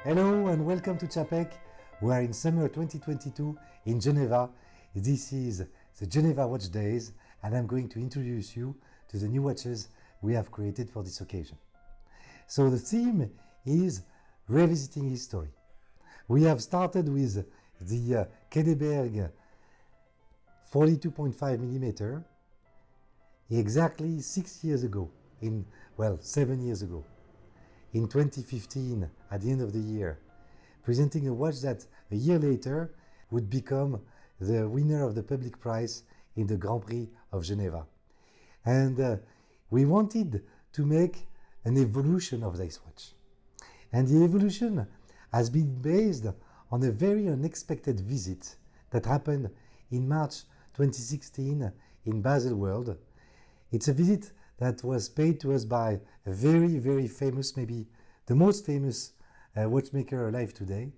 Hello and welcome to Czapek. We are in summer 2022 in Geneva. This is the Geneva Watch Days and I'm going to introduce you to the new watches we have created for this occasion. So the theme is revisiting history. We have started with the Quai des Bergues 42.5mm exactly 6 years ago, 7 years ago. In 2015, at the end of the year, presenting a watch that a year later would become the winner of the public prize in the Grand Prix of Geneva. And we wanted to make an evolution of this watch. And the evolution has been based on a very unexpected visit that happened in March 2016 in Baselworld. It's a visit that was paid to us by a very, very famous, maybe the most famous watchmaker alive today.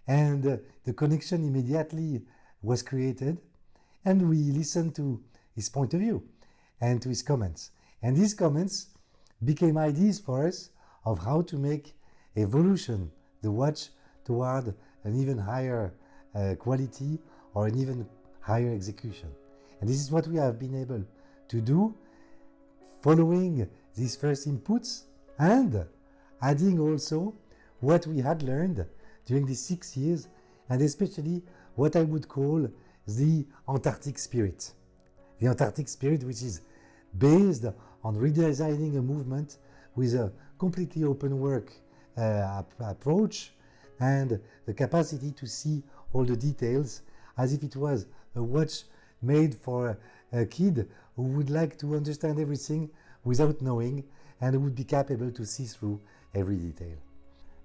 And the connection immediately was created, and we listened to his point of view and to his comments. And these comments became ideas for us of how to make evolution the watch toward an even higher quality or an even higher execution. And this is what we have been able to do, following these first inputs and adding also what we had learned during these 6 years, and especially what I would call the Antarctic spirit. The Antarctic spirit, which is based on redesigning a movement with a completely open work approach and the capacity to see all the details as if it was a watch made for a kid who would like to understand everything without knowing and who would be capable to see through every detail.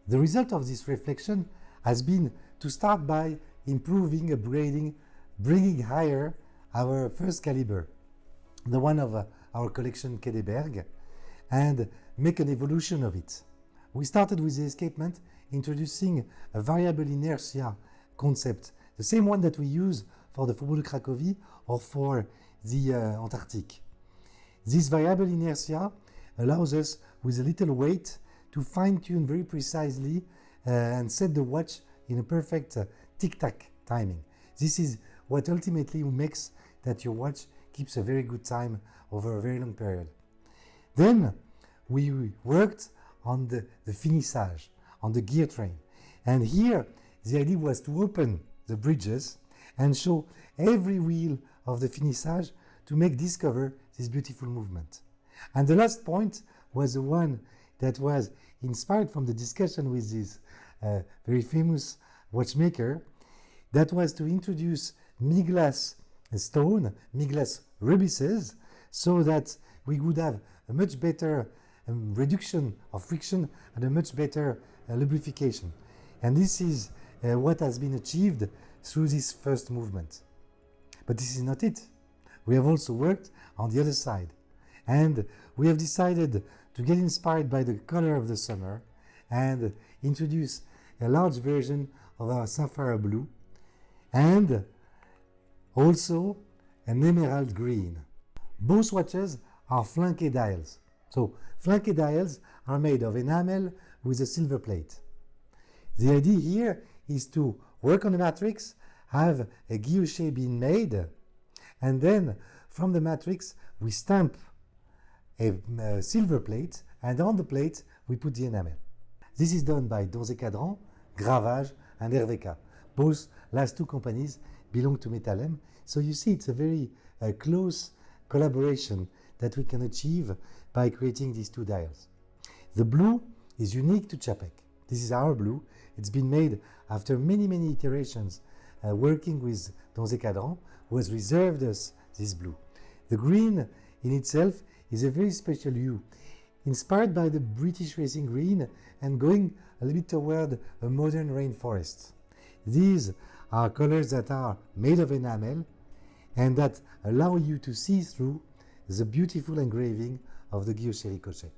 The result of this reflection has been to start by improving, upgrading, bringing higher our first caliber, the one of our collection Quai des Bergues, and make an evolution of it. We started with the escapement, introducing a variable inertia concept, the same one that we use for the Faubourg de Cracovie or for the Antarctic. This variable inertia allows us, with a little weight, to fine-tune very precisely and set the watch in a perfect tic-tac timing. This is what ultimately makes that your watch keeps a very good time over a very long period. Then we worked on the finissage, on the gear train. And here the idea was to open the bridges and show every wheel of the finissage to discover this beautiful movement. And the last point was the one that was inspired from the discussion with this very famous watchmaker, that was to introduce mid-glass stone, mid-glass rubices, so that we would have a much better reduction of friction and a much better lubrication. And this is what has been achieved through this first movement. But this is not it. We have also worked on the other side. And we have decided to get inspired by the color of the summer and introduce a large version of our sapphire blue and also an emerald green. Both watches are flanqué dials. So flanqué dials are made of enamel with a silver plate. The idea here is to work on the matrix, have a guilloché being made, and then from the matrix we stamp a silver plate, and on the plate we put the enamel. This is done by Cadran, Gravage and RVK. Both last two companies belong to Metalem, so you see it's a very close collaboration that we can achieve by creating these two dials. The blue is unique to Czapek. This is our blue. It's been made after many, many iterations working with Cadran, who has reserved us this blue. The green in itself is a very special hue, inspired by the British racing green and going a little bit toward a modern rainforest. These are colors that are made of enamel and that allow you to see through the beautiful engraving of the guilloché Ricochet.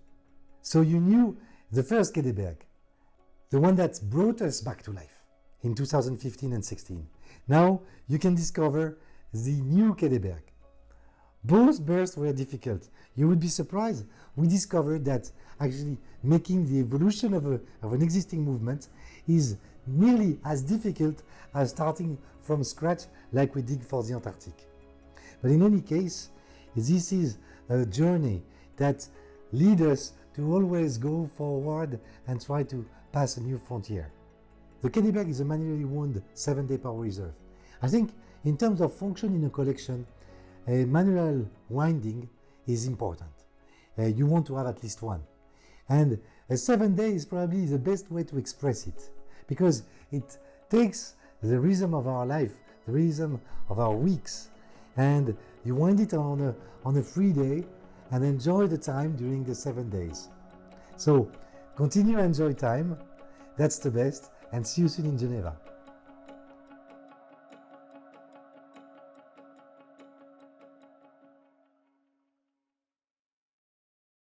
So you knew the first Quai des Bergues, the one that brought us back to life in 2015 and 16. Now you can discover the new Quai des Bergues, Both births were difficult. You would be surprised. We discovered that actually making the evolution of an existing movement is nearly as difficult as starting from scratch like we did for the Antarctic. But in any case, this is a journey that leads us to always go forward and try to pass a new frontier. The Quai is a manually wound 7-day power reserve. I think in terms of function in a collection, a manual winding is important. You want to have at least one. And a 7-day is probably the best way to express it, because it takes the rhythm of our life, the rhythm of our weeks, and you wind it on a free day and enjoy the time during the 7 days. So continue to enjoy time, that's the best, and see you soon in Geneva.